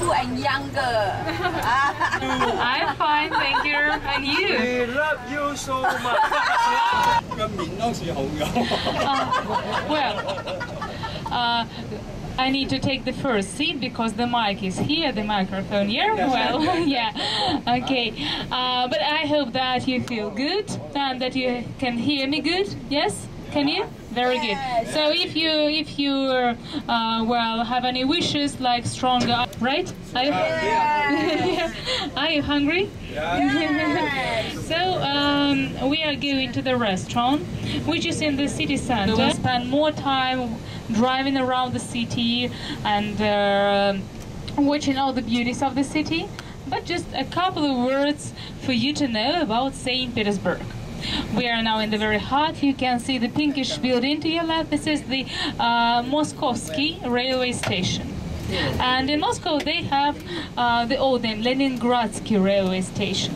you and younger. I'm fine, thank you. And you? We love you so much. I need to take the first seat because the mic is here, the microphone here. Well, yeah, okay. But I hope that you feel good and that you can hear me good. Yes, can you? Very good. So if you well, have any wishes like stronger, right? Are you, are you hungry? So we are going to the restaurant, which is in the city center. We'll spend more time driving around the city and watching all the beauties of the city. But just a couple of words for you to know about St. Petersburg. We are now in the very heart. You can see the pinkish building to your left. This is the Moskovsky railway station. And in Moscow they have the old name, Leningradsky railway station.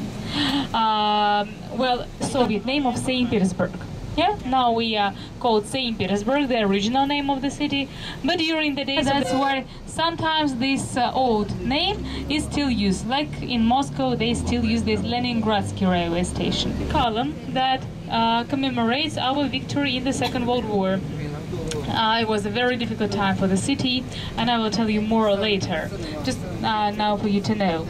Well, Soviet name of St. Petersburg. Yeah, now we are called St. Petersburg, the original name of the city. But during the day, that's why sometimes this old name is still used. Like in Moscow, they still use this Leningradsky railway station. Column that commemorates our victory in the Second World War. It was a very difficult time for the city, and I will tell you more later. Just now for you to know.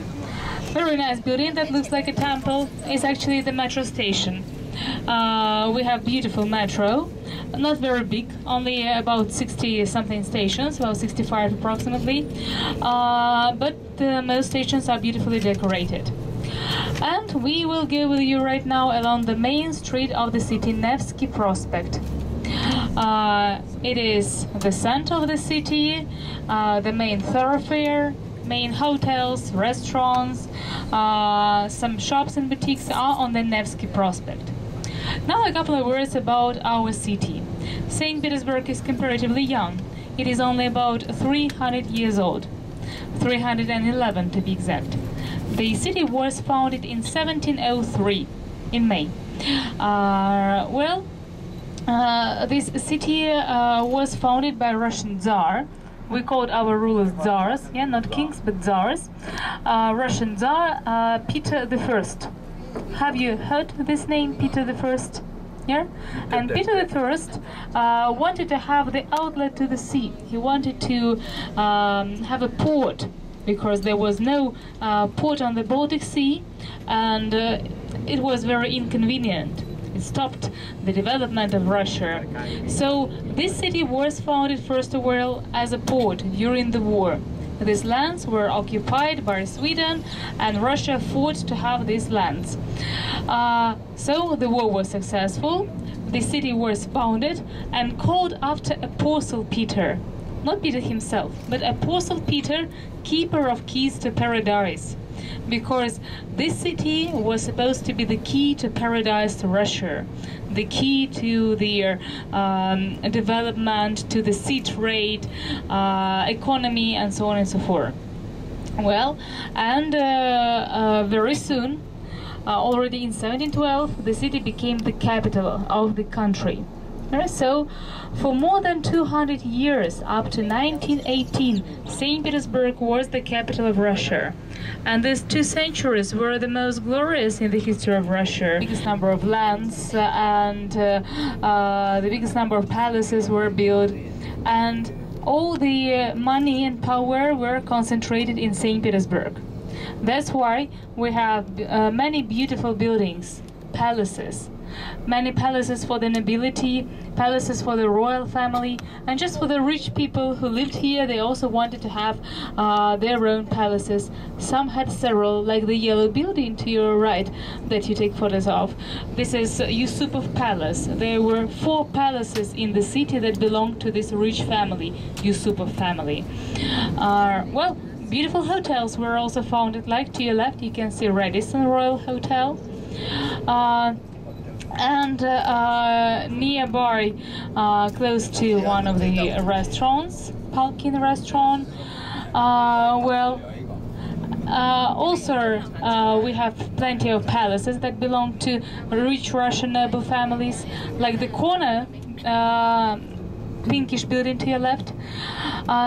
Very nice building that looks like a temple is actually the metro station. We have beautiful metro, not very big, only about 60-something stations, well 65 approximately, but most stations are beautifully decorated. And we will go with you right now along the main street of the city, Nevsky Prospect. It is the center of the city, the main thoroughfare, main hotels, restaurants, some shops and boutiques are on the Nevsky Prospect. Now a couple of words about our city. St. Petersburg is comparatively young. It is only about 300 years old. 311 to be exact. The city was founded in 1703 in May. This city was founded by Russian Tsar. We called our rulers Tsars, yeah, not kings but Tsars. Russian Tsar Peter I. Have you heard this name, Peter I? Yeah? And Peter I wanted to have the outlet to the sea. He wanted to have a port because there was no port on the Baltic Sea, and it was very inconvenient. It stopped the development of Russia. So this city was founded first of all as a port during the war. These lands were occupied by Sweden, and Russia fought to have these lands. So the war was successful. The city was founded and called after Apostle Peter. Not Peter himself, but Apostle Peter, keeper of keys to paradise. Because this city was supposed to be the key to paradise to Russia, the key to their development, to the sea trade, economy, and so on and so forth. Well, and very soon, already in 1712, the city became the capital of the country. So, for more than 200 years, up to 1918, St. Petersburg was the capital of Russia. And these 2 centuries were the most glorious in the history of Russia. The biggest number of lands and the biggest number of palaces were built. And all the money and power were concentrated in St. Petersburg. That's why we have many beautiful buildings, palaces. Many palaces for the nobility, palaces for the royal family, and just for the rich people who lived here. They also wanted to have their own palaces. Some had several, like the yellow building to your right that you take photos of. This is Yusupov Palace. There were 4 palaces in the city that belonged to this rich family, Yusupov family. Well, beautiful hotels were also founded. Like to your left, you can see Radisson Royal Hotel. And nearby, close to one of the restaurants, Palkin restaurant, also we have plenty of palaces that belong to rich Russian noble families, like the corner pinkish building to your left.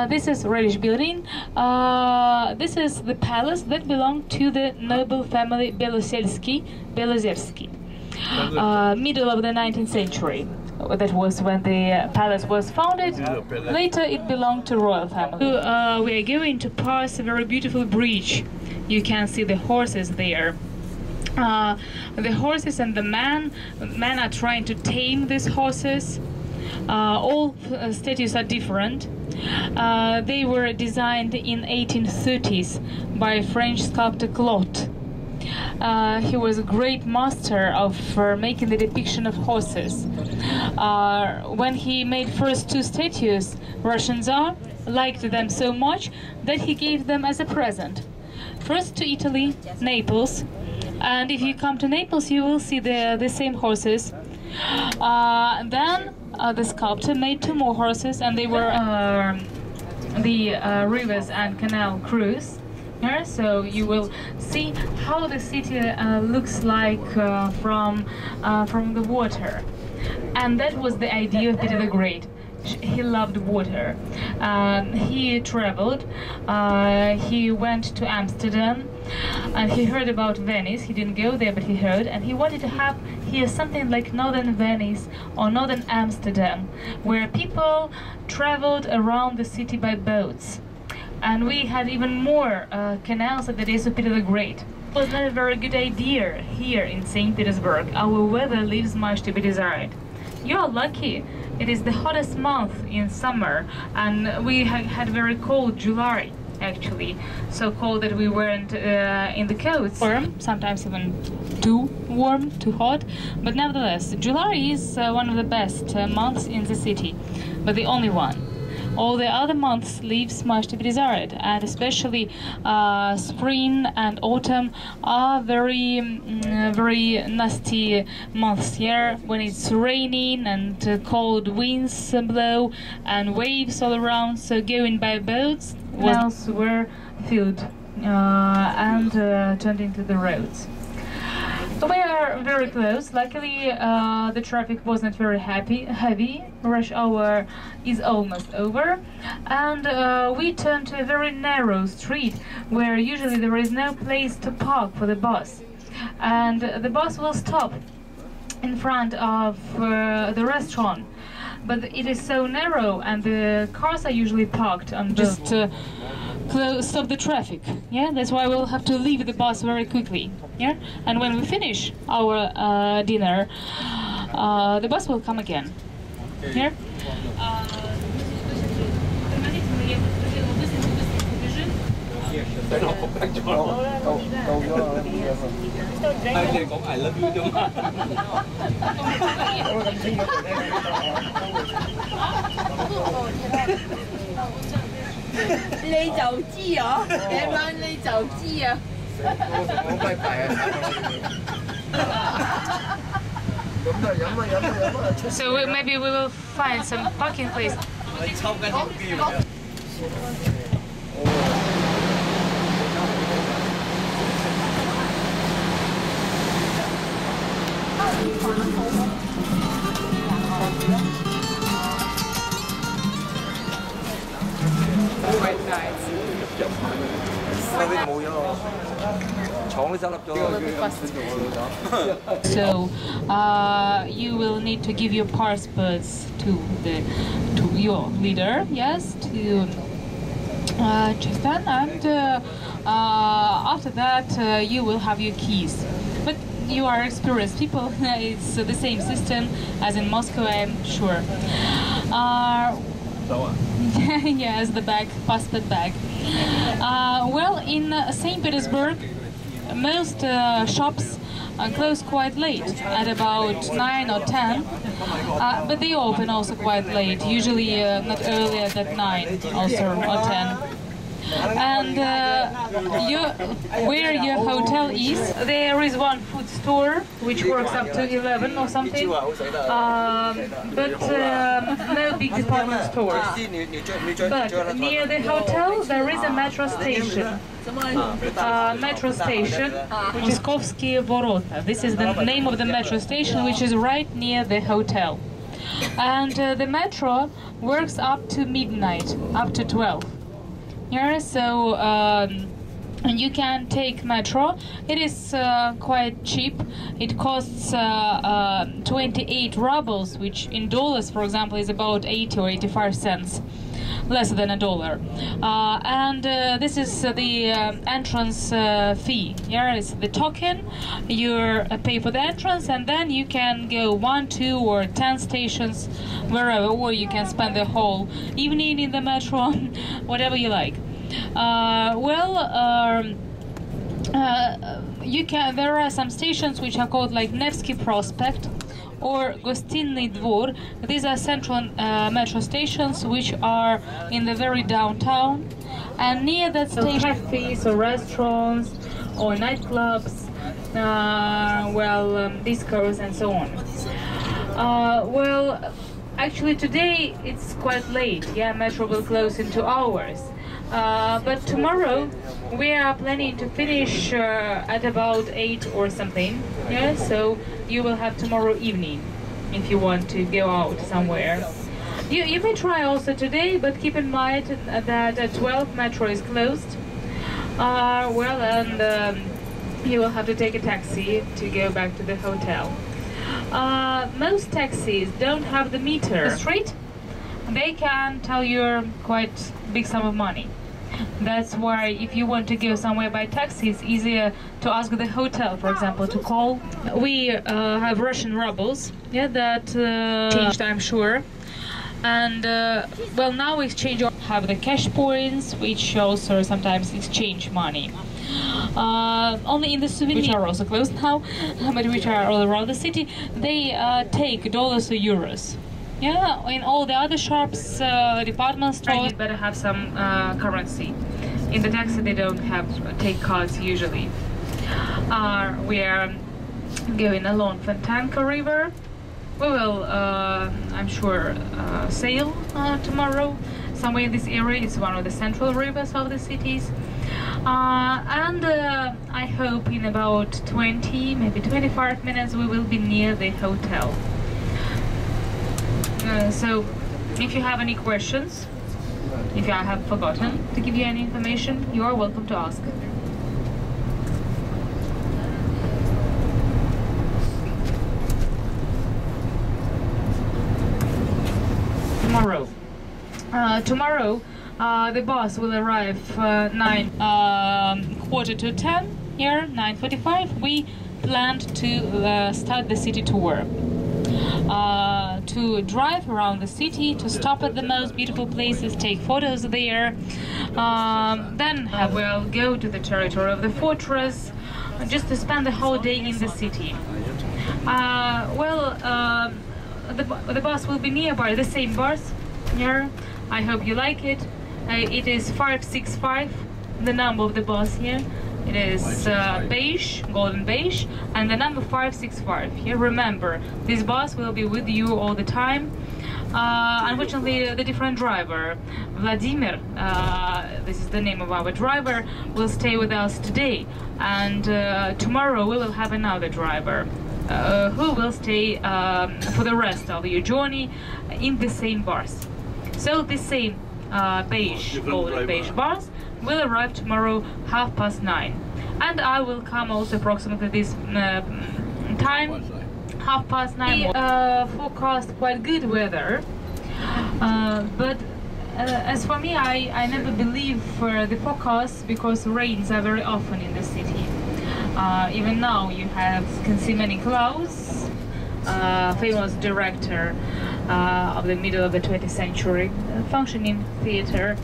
This is reddish building. This is the palace that belonged to the noble family Belozerski. Middle of the 19th century. That was when the palace was founded. Later it belonged to royal family. So, we are going to pass a very beautiful bridge. You can see the horses there. The horses and the men are trying to tame these horses. All statues are different. They were designed in 1830s by French sculptor Claude. He was a great master of making the depiction of horses. When he made first two statues, Russian Tsar liked them so much that he gave them as a present. First to Italy, Naples, and if you come to Naples you will see the same horses. Then the sculptor made two more horses, and they were the rivers and canal cruise. So you will see how the city looks like from the water, and that was the idea of Peter the Great. He loved water. He traveled. He went to Amsterdam, and he heard about Venice. He didn't go there, but he heard, and he wanted to have here something like northern Venice or northern Amsterdam, where people traveled around the city by boats. And we had even more canals at the days of Peter the Great. It was not a very good idea here in St. Petersburg. Our weather leaves much to be desired. You are lucky. It is the hottest month in summer, and we had very cold July, actually. So cold that we weren't in the coats. Warm, sometimes even too warm, too hot. But nevertheless, July is one of the best months in the city, but the only one. All the other months leaves much to be desired, and especially spring and autumn are very nasty months here, when it's raining and cold winds blow and waves all around. So going by boats, canals were filled and turned into the roads. We are very close. Luckily, the traffic wasn't very heavy. Rush hour is almost over, and we turned to a very narrow street where usually there is no place to park for the bus, and the bus will stop in front of the restaurant. But it is so narrow, and the cars are usually parked on just stop the traffic. Yeah, that's why we'll have to leave the bus very quickly. Yeah, and when we finish our dinner, the bus will come again. Here. So maybe we will find some parking place. Quite nice. So you will need to give your passports to your leader, yes, to Justin, and after that you will have your keys. But you are experienced people. It's the same system as in Moscow, I'm sure. Yes, the bag, passport bag. Well, in St. Petersburg, most shops close quite late, at about 9 or 10, but they open also quite late, usually not earlier than 9 also, or 10. And where your hotel is, there is one food store which works up to 11 or something, but no big department stores. But near the hotel there is a metro station. Which is Kovsky Vorota. This is the name of the metro station, which is right near the hotel. And the metro works up to midnight, up to 12. Yeah, so you can take metro. It is quite cheap. It costs 28 rubles, which in dollars, for example, is about 80 or 85 cents. Less than $1, and this is the entrance fee. Yeah, it's the token. You pay for the entrance, and then you can go 1, 2, or 10 stations, wherever, or you can spend the whole evening in the metro, whatever you like. You can. There are some stations which are called like Nevsky Prospect or Gostinny Dvor. These are central metro stations which are in the very downtown, and near that station cafes or restaurants or nightclubs, discos and so on. Actually today it's quite late. Yeah, metro will close in 2 hours. But tomorrow we are planning to finish at about 8 or something. Yeah, so you will have tomorrow evening if you want to go out somewhere. You may try also today, but keep in mind that at 12 metro is closed. You will have to take a taxi to go back to the hotel. Most taxis don't have the meter. The street, they can tell you quite big sum of money. That's why if you want to go somewhere by taxi, it's easier to ask the hotel, for example, to call. We have Russian rubles, yeah, that changed, I'm sure. And now exchange have the cash points, which also sometimes exchange money. Only in the souvenirs, which are also closed now, but which are all around the city, they take dollars or euros. Yeah, in all the other shops, department stores, you better have some currency. In the taxi, they don't take cards usually. We are going along Fontanka River. We will, I'm sure, sail tomorrow somewhere in this area. It's one of the central rivers of the cities. I hope in about 20, maybe 25 minutes we will be near the hotel. So, if you have any questions, if I have forgotten to give you any information, you are welcome to ask. Tomorrow, the bus will arrive quarter to 10 here, 9:45. We planned to start the city tour. To drive around the city, to stop at the most beautiful places, take photos there, then we'll go to the territory of the fortress, just to spend the whole day in the city. The bus will be nearby, the same bus here. I hope you like it. It is 565, the number of the bus here. It is beige, golden beige, and the number 565. Here, remember, this bus will be with you all the time. Unfortunately, the different driver, Vladimir, this is the name of our driver, will stay with us today. And tomorrow we will have another driver who will stay for the rest of your journey in the same bus. So the same beige, golden beige bus will arrive tomorrow 9:30, and I will come also approximately this time, 9:30. Forecast quite good weather, but as for me, I never believe the forecast, because rains are very often in the city. Even now you can see many clouds. Famous director of the middle of the 20th century, functioning theater.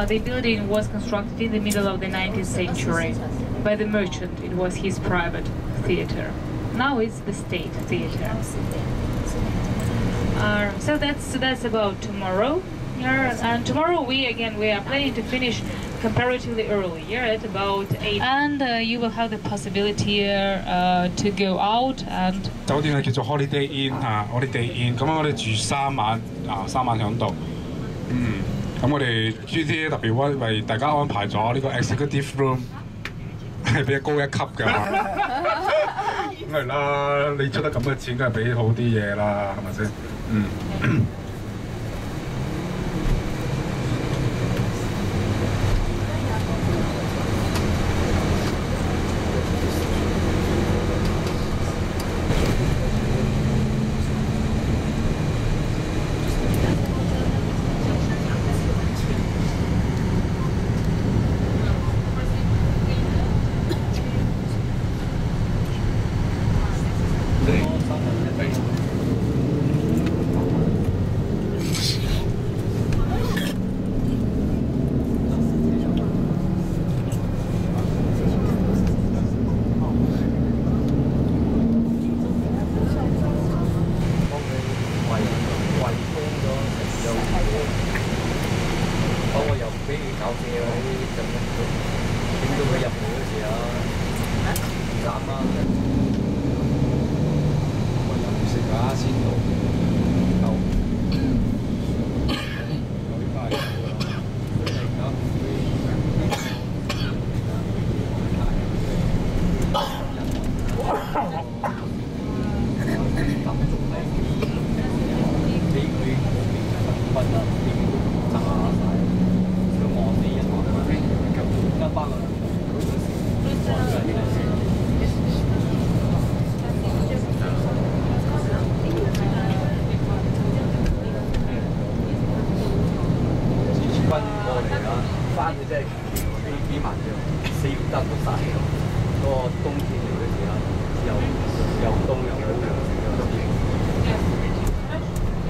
The building was constructed in the middle of the 19th century by the merchant. It was his private theater. Now it's the state theater. So that's about tomorrow. And tomorrow we are planning to finish comparatively early, at about 8. And you will have the possibility to go out and. 酒店係叫做 Holiday Inn 嚇，Holiday Inn。咁我哋住3晚3晚響度。咁我哋 GTA 特別為大家安排咗呢個 Executive Room， 係比較高一級㗎。咁係啦，你出得咁嘅錢，梗係俾好啲嘢啦，係咪先？幫我又俾你搞借嗰啲咁樣，點到佢入嚟嗰時啊，3蚊。我又唔食下先到，夠。翻嘅真係幾萬嘅，4月得都曬。嗰個冬天嚟嘅時候，又凍又好又熱。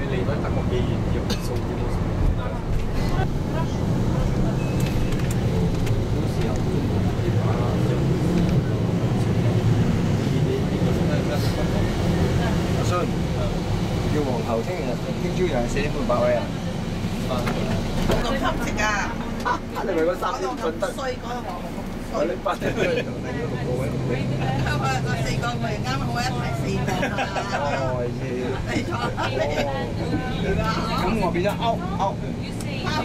你嚟到德國幾遠要送幾多錢？有時候電話就阿信，叫皇后聽朝又係4點半8位啊！我唔食啊！你咪嗰3點瞓得？衰嗰個黃我拎8點出嚟同你嗰度過嘅。我4個我哋啱好一齊4個啊！哦，你錯咁我變咗勾。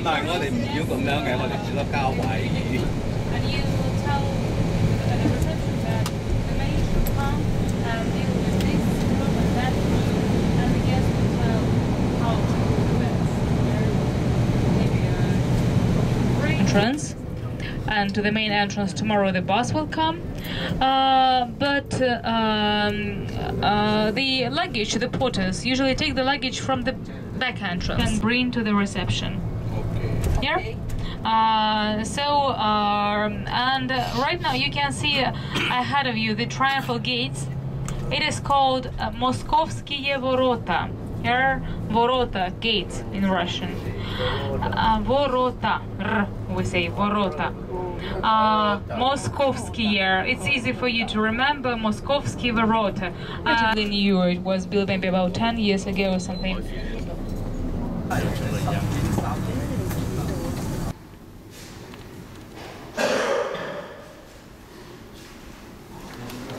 但係我哋唔要咁樣嘅，我哋只得交位。Entrance, and to the main entrance tomorrow the bus will come, but the luggage, the porters usually take the luggage from the back entrance and bring to the reception. Okay. Here. And right now you can see ahead of you the triumphal gates. It is called Moskovskiye Vorota. Here, Vorota, gates in Russian. Vorota, we say Vorota. Moskovskiye, it's easy for you to remember, Moskovsky Vorota. I knew it was built maybe about 10 years ago or something.